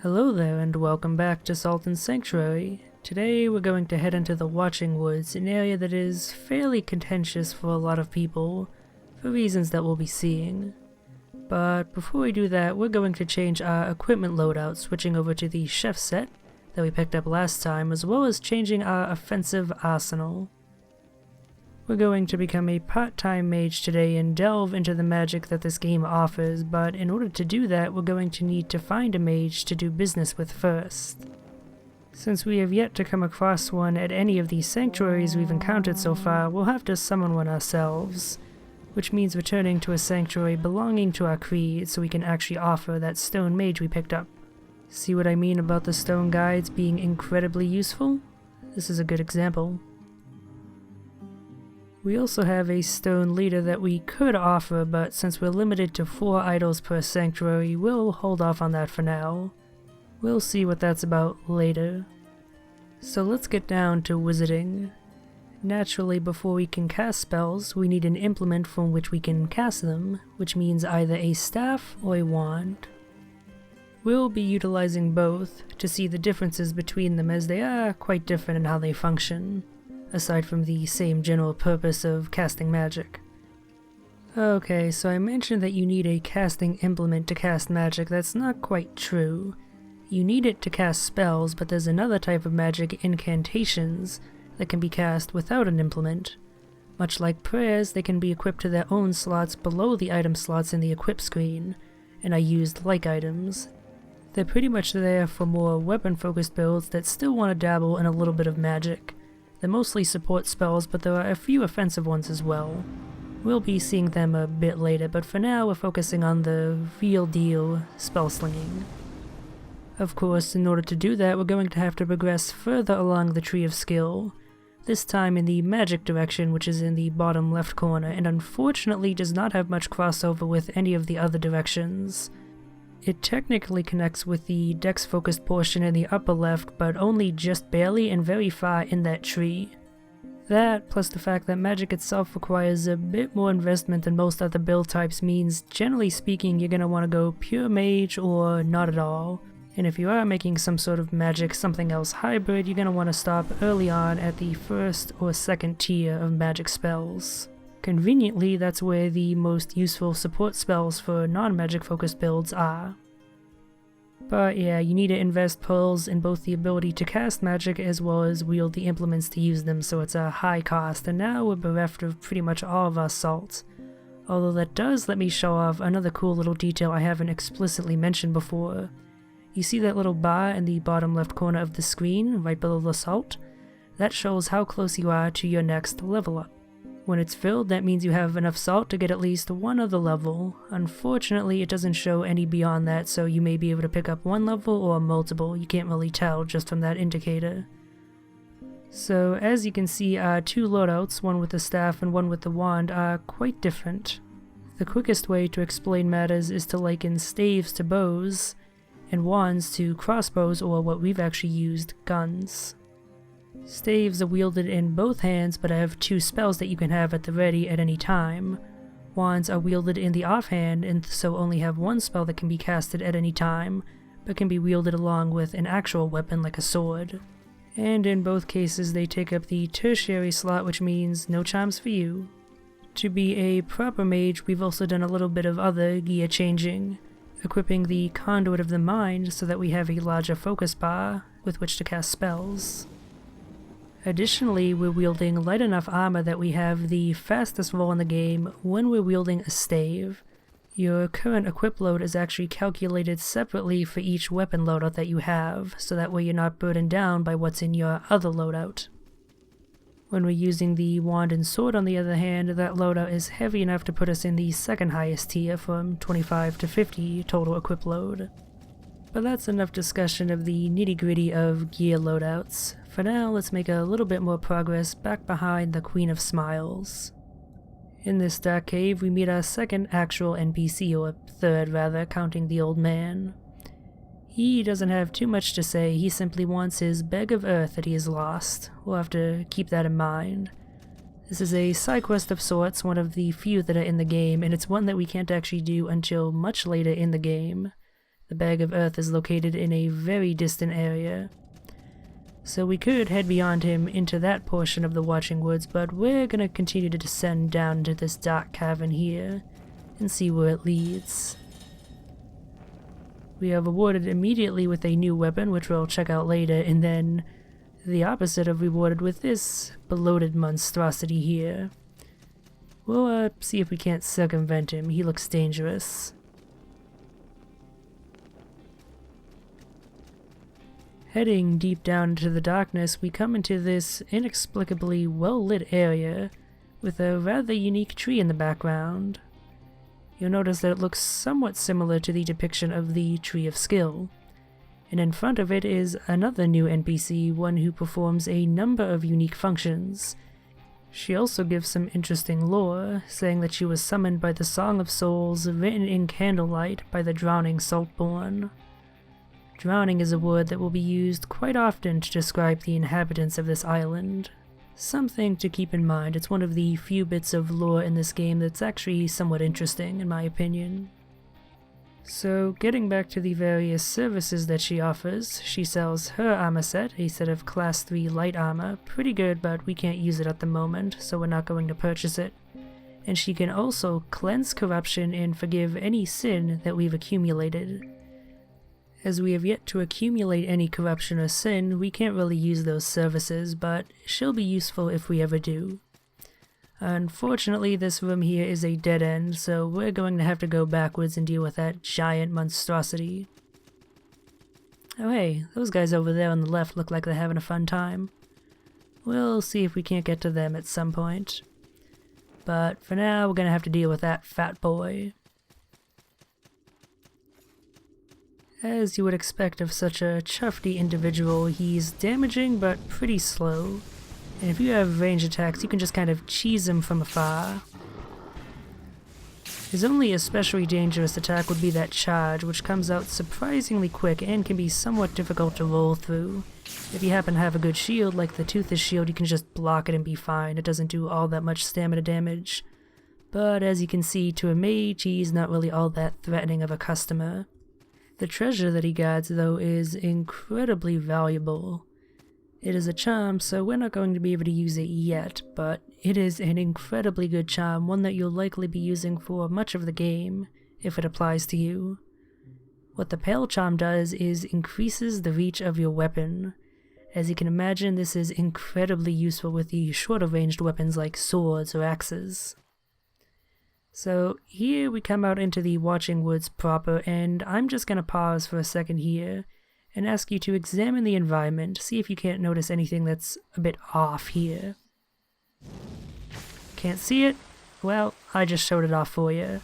Hello there and welcome back to Sultan's Sanctuary. Today we're going to head into the Watching Woods, an area that is fairly contentious for a lot of people, for reasons that we'll be seeing. But before we do that, we're going to change our equipment loadout, switching over to the chef set that we picked up last time, as well as changing our offensive arsenal. We're going to become a part-time mage today and delve into the magic that this game offers, but in order to do that, we're going to need to find a mage to do business with first. Since we have yet to come across one at any of these sanctuaries we've encountered so far, we'll have to summon one ourselves, which means returning to a sanctuary belonging to our creed so we can actually offer that stone mage we picked up. See what I mean about the stone guides being incredibly useful? This is a good example. We also have a stone leader that we could offer, but since we're limited to 4 idols per sanctuary, we'll hold off on that for now. We'll see what that's about later. So let's get down to wizarding. Naturally, before we can cast spells, we need an implement from which we can cast them, which means either a staff or a wand. We'll be utilizing both to see the differences between them, as they are quite different in how they function, aside from the same general purpose of casting magic. Okay, so I mentioned that you need a casting implement to cast magic. That's not quite true. You need it to cast spells, but there's another type of magic, incantations, that can be cast without an implement. Much like prayers, they can be equipped to their own slots below the item slots in the equip screen, and are used like items. They're pretty much there for more weapon-focused builds that still want to dabble in a little bit of magic. They're mostly support spells, but there are a few offensive ones as well. We'll be seeing them a bit later, but for now we're focusing on the real deal spell slinging. Of course, in order to do that, we're going to have to progress further along the tree of skill, this time in the magic direction, which is in the bottom left corner, and unfortunately does not have much crossover with any of the other directions. It technically connects with the dex-focused portion in the upper left, but only just barely and very far in that tree. That, plus the fact that magic itself requires a bit more investment than most other build types, means generally speaking you're going to want to go pure mage or not at all. And if you are making some sort of magic something else hybrid, you're going to want to stop early on at the first or second tier of magic spells. Conveniently, that's where the most useful support spells for non-magic focused builds are. But yeah, you need to invest pearls in both the ability to cast magic as well as wield the implements to use them, so it's a high cost, and now we're bereft of pretty much all of our salt. Although that does let me show off another cool little detail I haven't explicitly mentioned before. You see that little bar in the bottom left corner of the screen, right below the salt? That shows how close you are to your next level up. When it's filled, that means you have enough salt to get at least one other level. Unfortunately, it doesn't show any beyond that, so you may be able to pick up one level or multiple. You can't really tell just from that indicator. So, as you can see, our 2 loadouts, one with the staff and one with the wand, are quite different. The quickest way to explain matters is to liken staves to bows, and wands to crossbows, or what we've actually used, guns. Staves are wielded in both hands, but have 2 spells that you can have at the ready at any time. Wands are wielded in the offhand, and so only have 1 spell that can be casted at any time, but can be wielded along with an actual weapon like a sword. And in both cases they take up the tertiary slot, which means no charms for you. To be a proper mage, we've also done a little bit of other gear changing, equipping the Conduit of the Mind so that we have a larger focus bar with which to cast spells. Additionally, we're wielding light enough armor that we have the fastest roll in the game when we're wielding a stave. Your current equip load is actually calculated separately for each weapon loadout that you have, so that way you're not burdened down by what's in your other loadout. When we're using the wand and sword, on the other hand, that loadout is heavy enough to put us in the second highest tier from 25 to 50 total equip load. But that's enough discussion of the nitty-gritty of gear loadouts. For now, let's make a little bit more progress back behind the Queen of Smiles. In this dark cave, we meet our second actual NPC, or third rather, counting the old man. He doesn't have too much to say, he simply wants his bag of earth that he has lost. We'll have to keep that in mind. This is a side quest of sorts, one of the few that are in the game, and it's one that we can't actually do until much later in the game. The bag of earth is located in a very distant area. So we could head beyond him into that portion of the Watching Woods, but we're gonna continue to descend down into this dark cavern here and see where it leads. We are rewarded immediately with a new weapon, which we'll check out later, and then the opposite of rewarded with this bloated monstrosity here. We'll see if we can't circumvent him. He looks dangerous. Heading deep down into the darkness, we come into this inexplicably well-lit area with a rather unique tree in the background. You'll notice that it looks somewhat similar to the depiction of the Tree of Skill, and in front of it is another new NPC, one who performs a number of unique functions. She also gives some interesting lore, saying that she was summoned by the Song of Souls written in candlelight by the drowning Saltborn. Drowning is a word that will be used quite often to describe the inhabitants of this island. Something to keep in mind. It's one of the few bits of lore in this game that's actually somewhat interesting, in my opinion. So, getting back to the various services that she offers, she sells her armor set, a set of class 3 light armor, pretty good but we can't use it at the moment, so we're not going to purchase it. And she can also cleanse corruption and forgive any sin that we've accumulated. As we have yet to accumulate any corruption or sin, we can't really use those services, but she'll be useful if we ever do. Unfortunately, this room here is a dead end, so we're going to have to go backwards and deal with that giant monstrosity. Oh hey, those guys over there on the left look like they're having a fun time. We'll see if we can't get to them at some point. But for now, we're gonna have to deal with that fat boy. As you would expect of such a chuffy individual, he's damaging but pretty slow. And if you have range attacks, you can just kind of cheese him from afar. His only especially dangerous attack would be that charge, which comes out surprisingly quick and can be somewhat difficult to roll through. If you happen to have a good shield, like the Toothless Shield, you can just block it and be fine. It doesn't do all that much stamina damage. But as you can see, to a mage, he's not really all that threatening of a customer. The treasure that he guards, though, is incredibly valuable. It is a charm, so we're not going to be able to use it yet, but it is an incredibly good charm, one that you'll likely be using for much of the game, if it applies to you. What the Pale Charm does is increases the reach of your weapon. As you can imagine, this is incredibly useful with the shorter ranged weapons like swords or axes. So here we come out into the Watching Woods proper, and I'm just going to pause for a second here and ask you to examine the environment, see if you can't notice anything that's a bit off here. Can't see it? Well, I just showed it off for you.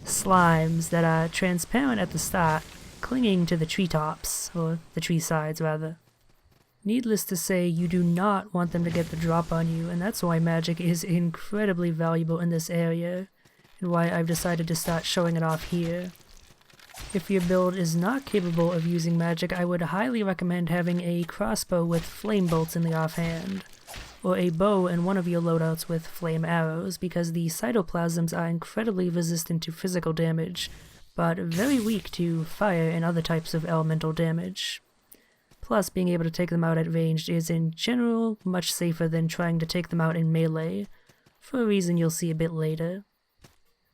Slimes that are transparent at the start, clinging to the treetops, or the tree sides rather. Needless to say, you do not want them to get the drop on you, and that's why magic is incredibly valuable in this area, and why I've decided to start showing it off here. If your build is not capable of using magic, I would highly recommend having a crossbow with flame bolts in the offhand, or a bow in one of your loadouts with flame arrows, because the cytoplasms are incredibly resistant to physical damage, but very weak to fire and other types of elemental damage. Plus, being able to take them out at range is in general much safer than trying to take them out in melee, for a reason you'll see a bit later.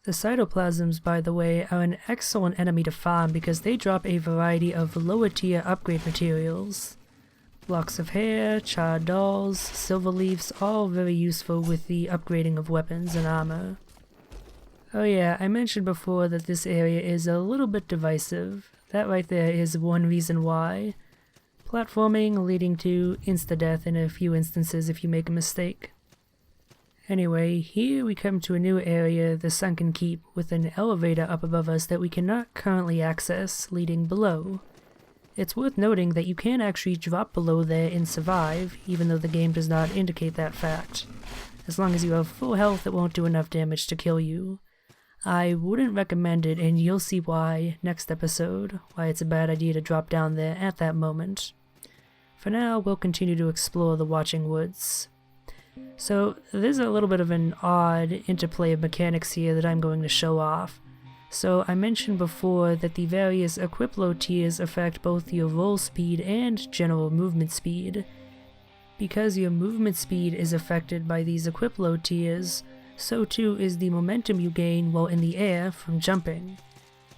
The cytoplasms, by the way, are an excellent enemy to farm because they drop a variety of lower tier upgrade materials. Locks of hair, charred dolls, silver leaves, all very useful with the upgrading of weapons and armor. Oh yeah, I mentioned before that this area is a little bit divisive. That right there is one reason why. Platforming leading to insta-death in a few instances if you make a mistake. Anyway, here we come to a new area, the Sunken Keep, with an elevator up above us that we cannot currently access, leading below. It's worth noting that you can actually drop below there and survive, even though the game does not indicate that fact. As long as you have full health, it won't do enough damage to kill you. I wouldn't recommend it, and you'll see why next episode, why it's a bad idea to drop down there at that moment. For now, we'll continue to explore the Watching Woods. So, there's a little bit of an odd interplay of mechanics here that I'm going to show off. So I mentioned before that the various Equiplo tiers affect both your roll speed and general movement speed. Because your movement speed is affected by these Equiplo tiers, so too is the momentum you gain while in the air from jumping.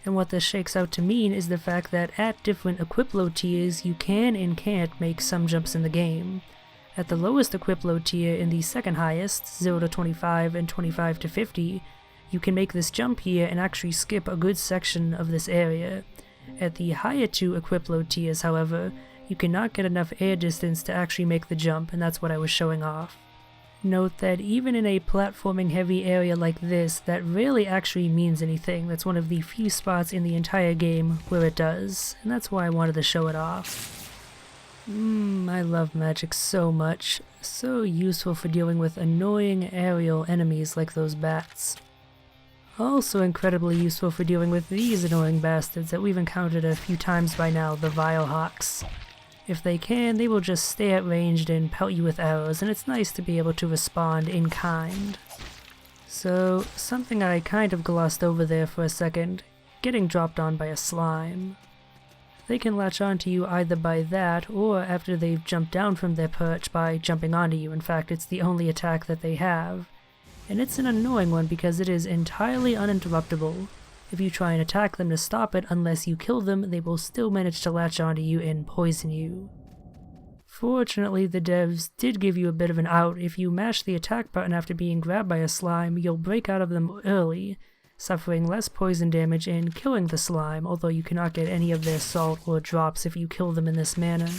And what this shakes out to mean is the fact that at different Equiplo tiers you can and can't make some jumps in the game. At the lowest Equiplo tier in the second highest, 0 to 25 and 25 to 50, you can make this jump here and actually skip a good section of this area. At the higher two Equiplo tiers, however, you cannot get enough air distance to actually make the jump, and that's what I was showing off. Note that even in a platforming heavy area like this, that rarely actually means anything. That's one of the few spots in the entire game where it does, and that's why I wanted to show it off. I love magic so much. So useful for dealing with annoying aerial enemies like those bats. Also incredibly useful for dealing with these annoying bastards that we've encountered a few times by now, the Vilehawks. If they can, they will just stay at ranged and pelt you with arrows, and it's nice to be able to respond in kind. So, something I kind of glossed over there for a second, getting dropped on by a slime. They can latch onto you either by that, or after they've jumped down from their perch by jumping onto you. In fact, it's the only attack that they have. And it's an annoying one because it is entirely uninterruptible. If you try and attack them to stop it, unless you kill them, they will still manage to latch onto you and poison you. Fortunately, the devs did give you a bit of an out. If you mash the attack button after being grabbed by a slime, you'll break out of them early, suffering less poison damage and killing the slime, although you cannot get any of their salt or drops if you kill them in this manner.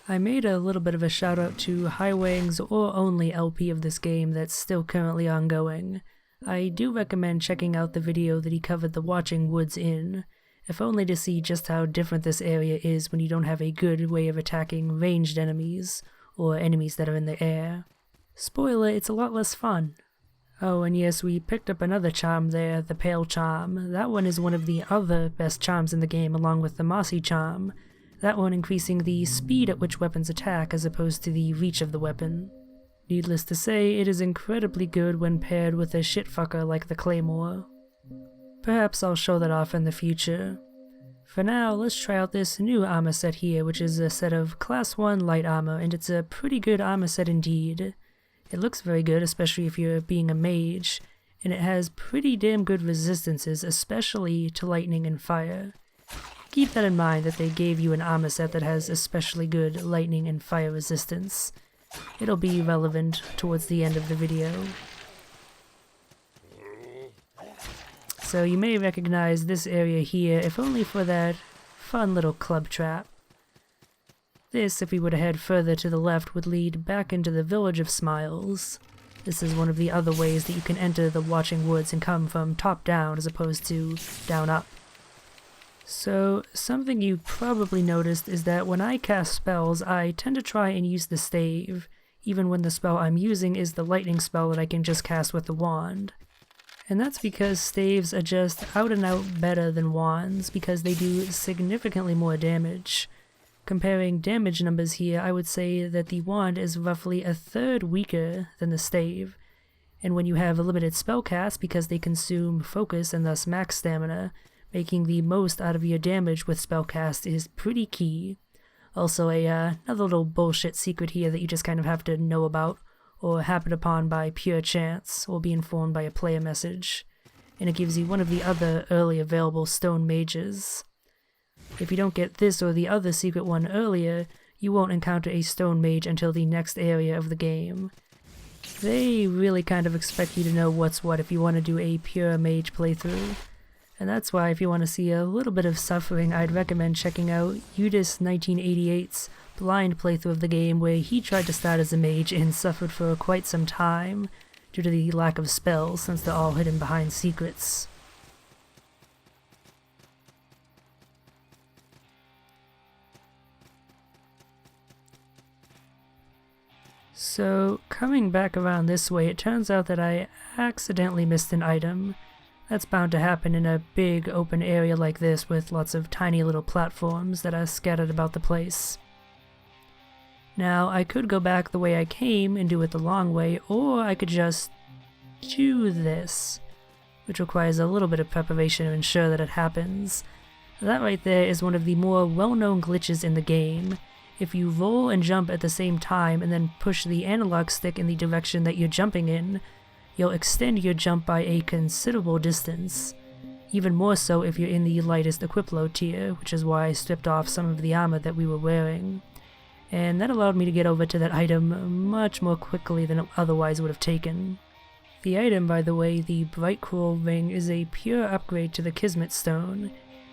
I made a little bit of a shout out to Highwang's or only LP of this game that's still currently ongoing. I do recommend checking out the video that he covered the Watching Woods in, if only to see just how different this area is when you don't have a good way of attacking ranged enemies, or enemies that are in the air. Spoiler, it's a lot less fun. Oh, and yes, we picked up another charm there, the Pale Charm. That one is one of the other best charms in the game along with the Mossy Charm, that one increasing the speed at which weapons attack as opposed to the reach of the weapon. Needless to say, it is incredibly good when paired with a shitfucker like the Claymore. Perhaps I'll show that off in the future. For now, let's try out this new armor set here, which is a set of Class 1 light armor, and it's a pretty good armor set indeed. It looks very good, especially if you're being a mage, and it has pretty damn good resistances, especially to lightning and fire. Keep that in mind that they gave you an armor set that has especially good lightning and fire resistance. It'll be relevant towards the end of the video. So you may recognize this area here, if only for that fun little club trap. This, if we were to head further to the left, would lead back into the Village of Smiles. This is one of the other ways that you can enter the Watching Woods and come from top down as opposed to down up. So, something you probably noticed is that when I cast spells, I tend to try and use the stave, even when the spell I'm using is the lightning spell that I can just cast with the wand. And that's because staves are just out and out better than wands, because they do significantly more damage. Comparing damage numbers here, I would say that the wand is roughly a third weaker than the stave, and when you have a limited spell cast because they consume focus and thus max stamina, making the most out of your damage with spellcast is pretty key. Also another little bullshit secret here that you just kind of have to know about, or happen upon by pure chance, or be informed by a player message, and it gives you one of the other early available stone mages. If you don't get this or the other secret one earlier, you won't encounter a stone mage until the next area of the game. They really kind of expect you to know what's what if you want to do a pure mage playthrough. And that's why if you want to see a little bit of suffering, I'd recommend checking out Udis1988's blind playthrough of the game, where he tried to start as a mage and suffered for quite some time due to the lack of spells, since they're all hidden behind secrets. So, coming back around this way, it turns out that I accidentally missed an item. That's bound to happen in a big open area like this with lots of tiny little platforms that are scattered about the place. Now, I could go back the way I came and do it the long way, or I could just do this, which requires a little bit of preparation to ensure that it happens. That right there is one of the more well-known glitches in the game. If you roll and jump at the same time and then push the analog stick in the direction that you're jumping in, you'll extend your jump by a considerable distance. Even more so if you're in the lightest equip load tier, which is why I stripped off some of the armor that we were wearing. And that allowed me to get over to that item much more quickly than it otherwise would have taken. The item, by the way, the Bright Coral Ring, is a pure upgrade to the Kismet Stone,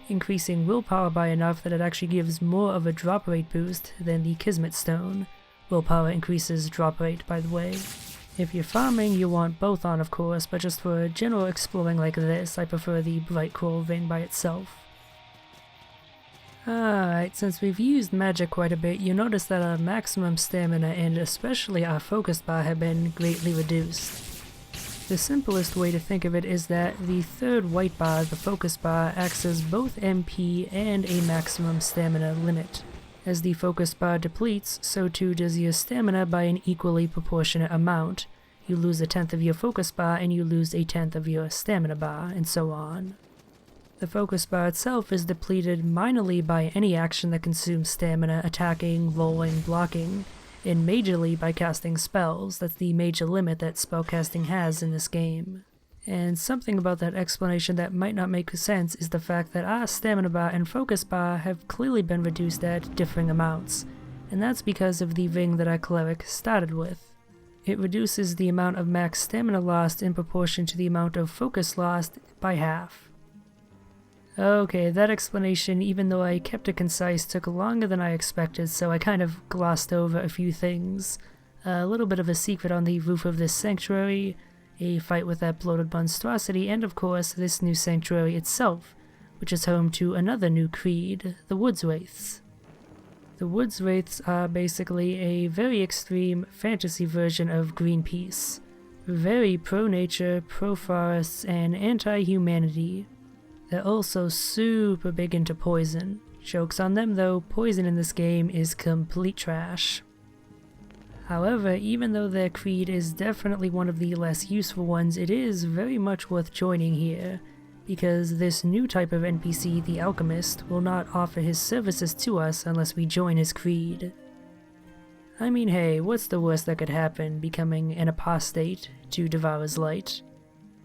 increasing willpower by enough that it actually gives more of a drop rate boost than the Kismet Stone. Willpower increases drop rate, by the way. If you're farming, you want both on, of course, but just for general exploring like this, I prefer the Bright Coral Ring by itself. Alright, since we've used magic quite a bit, you'll notice that our maximum stamina and especially our focus bar have been greatly reduced. The simplest way to think of it is that the third white bar, the focus bar, acts as both MP and a maximum stamina limit. As the focus bar depletes, so too does your stamina by an equally proportionate amount. You lose 1/10 of your focus bar and you lose 1/10 of your stamina bar, and so on. The focus bar itself is depleted minorly by any action that consumes stamina, attacking, rolling, blocking, and majorly by casting spells. That's the major limit that spellcasting has in this game. And something about that explanation that might not make sense is the fact that our stamina bar and focus bar have clearly been reduced at differing amounts, and that's because of the ring that our cleric started with. It reduces the amount of max stamina lost in proportion to the amount of focus lost by half. Okay, that explanation, even though I kept it concise, took longer than I expected, so I kind of glossed over a few things. A little bit of a secret on the roof of this sanctuary, a fight with that bloated monstrosity, and of course this new sanctuary itself, which is home to another new creed, the Woods Wraiths. The Woods Wraiths are basically a very extreme fantasy version of Greenpeace. Very pro-nature, pro-forests, and anti-humanity. They're also super big into poison. Joke's on them though, poison in this game is complete trash. However, even though their creed is definitely one of the less useful ones, it is very much worth joining here, because this new type of NPC, the Alchemist, will not offer his services to us unless we join his creed. I mean, hey, what's the worst that could happen, becoming an apostate to Devourer's Light?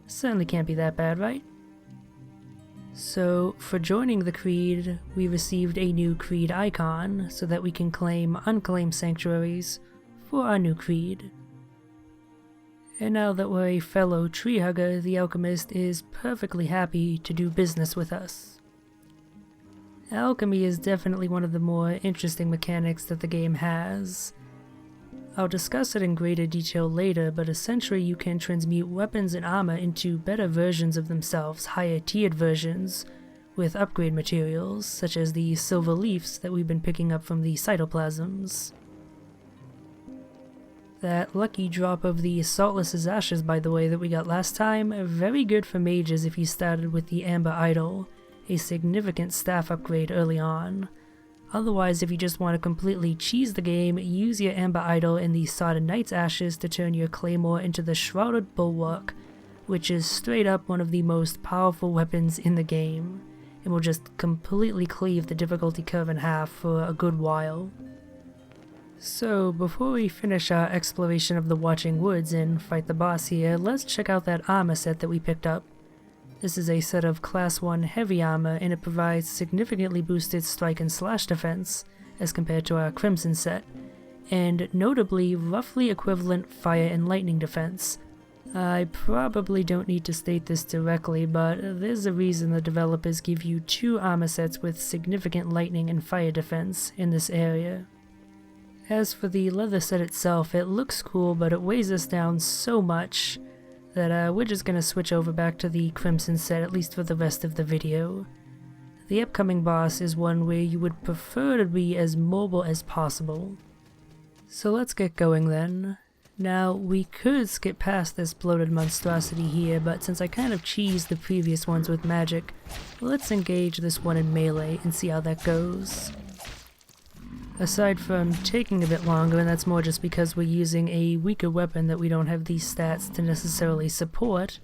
Certainly can't be that bad, right? So, for joining the creed, we received a new creed icon so that we can claim unclaimed sanctuaries for our new creed. And now that we're a fellow tree hugger, the Alchemist is perfectly happy to do business with us. Alchemy is definitely one of the more interesting mechanics that the game has. I'll discuss it in greater detail later, but essentially you can transmute weapons and armor into better versions of themselves, higher tiered versions, with upgrade materials, such as the silver leaves that we've been picking up from the cytoplasms. That lucky drop of the Saltless's Ashes, by the way, that we got last time, very good for mages if you started with the Amber Idol, a significant staff upgrade early on. Otherwise, if you just want to completely cheese the game, use your Amber Idol and the Sodden Knight's Ashes to turn your Claymore into the Shrouded Bulwark, which is straight up one of the most powerful weapons in the game, and will just completely cleave the difficulty curve in half for a good while. So, before we finish our exploration of the Watching Woods and fight the boss here, let's check out that armor set that we picked up. This is a set of Class 1 heavy armor, and it provides significantly boosted strike and slash defense as compared to our Crimson set, and notably roughly equivalent fire and lightning defense. I probably don't need to state this directly, but there's a reason the developers give you 2 armor sets with significant lightning and fire defense in this area. As for the leather set itself, it looks cool, but it weighs us down so much that we're just gonna switch over back to the Crimson set, at least for the rest of the video. The upcoming boss is one where you would prefer to be as mobile as possible. So let's get going then. Now, we could skip past this bloated monstrosity here, but since I kind of cheesed the previous ones with magic, let's engage this one in melee and see how that goes. Aside from taking a bit longer, and that's more just because we're using a weaker weapon that we don't have these stats to necessarily support,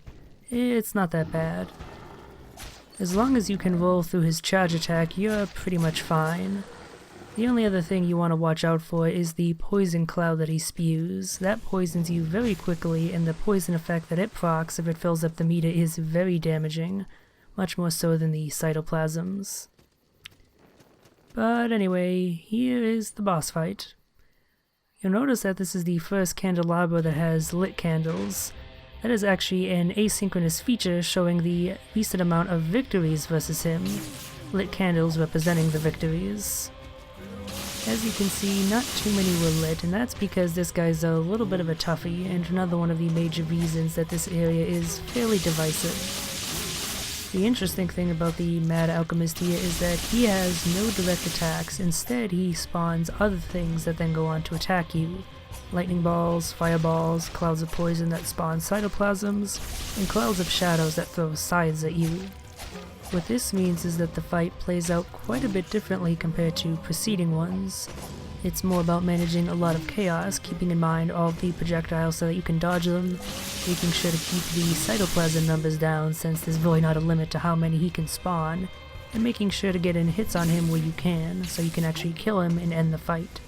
it's not that bad. As long as you can roll through his charge attack, you're pretty much fine. The only other thing you want to watch out for is the poison cloud that he spews. That poisons you very quickly, and the poison effect that it procs if it fills up the meter is very damaging, much more so than the cytoplasms. But anyway, here is the boss fight. You'll notice that this is the first candelabra that has lit candles. That is actually an asynchronous feature showing the recent amount of victories versus him, lit candles representing the victories. As you can see, not too many were lit, and that's because this guy's a little bit of a toughie, and another one of the major reasons that this area is fairly divisive. The interesting thing about the Mad Alchemist here is that he has no direct attacks. Instead, he spawns other things that then go on to attack you. Lightning balls, fireballs, clouds of poison that spawn cytoplasms, and clouds of shadows that throw scythes at you. What this means is that the fight plays out quite a bit differently compared to preceding ones. It's more about managing a lot of chaos, keeping in mind all of the projectiles so that you can dodge them, making sure to keep the cytoplasm numbers down since there's really not a limit to how many he can spawn, and making sure to get in hits on him where you can, so you can actually kill him and end the fight.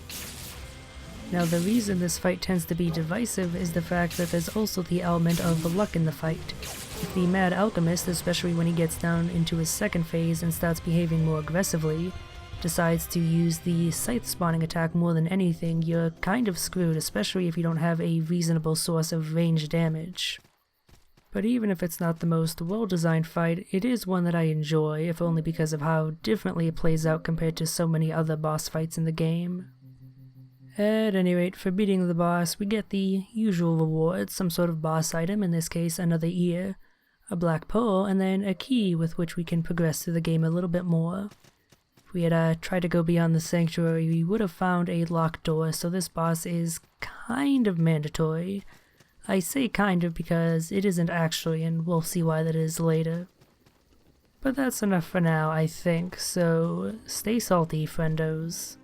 Now the reason this fight tends to be divisive is the fact that there's also the element of luck in the fight. If the Mad Alchemist, especially when he gets down into his second phase and starts behaving more aggressively, decides to use the scythe spawning attack more than anything, you're kind of screwed, especially if you don't have a reasonable source of range damage. But even if it's not the most well-designed fight, it is one that I enjoy, if only because of how differently it plays out compared to so many other boss fights in the game. At any rate, for beating the boss, we get the usual rewards, some sort of boss item, in this case another ear, a black pearl, and then a key with which we can progress through the game a little bit more. If we had tried to go beyond the sanctuary, we would have found a locked door, so this boss is kind of mandatory. I say kind of because it isn't actually, and we'll see why that is later. But that's enough for now, I think, so stay salty, friendos.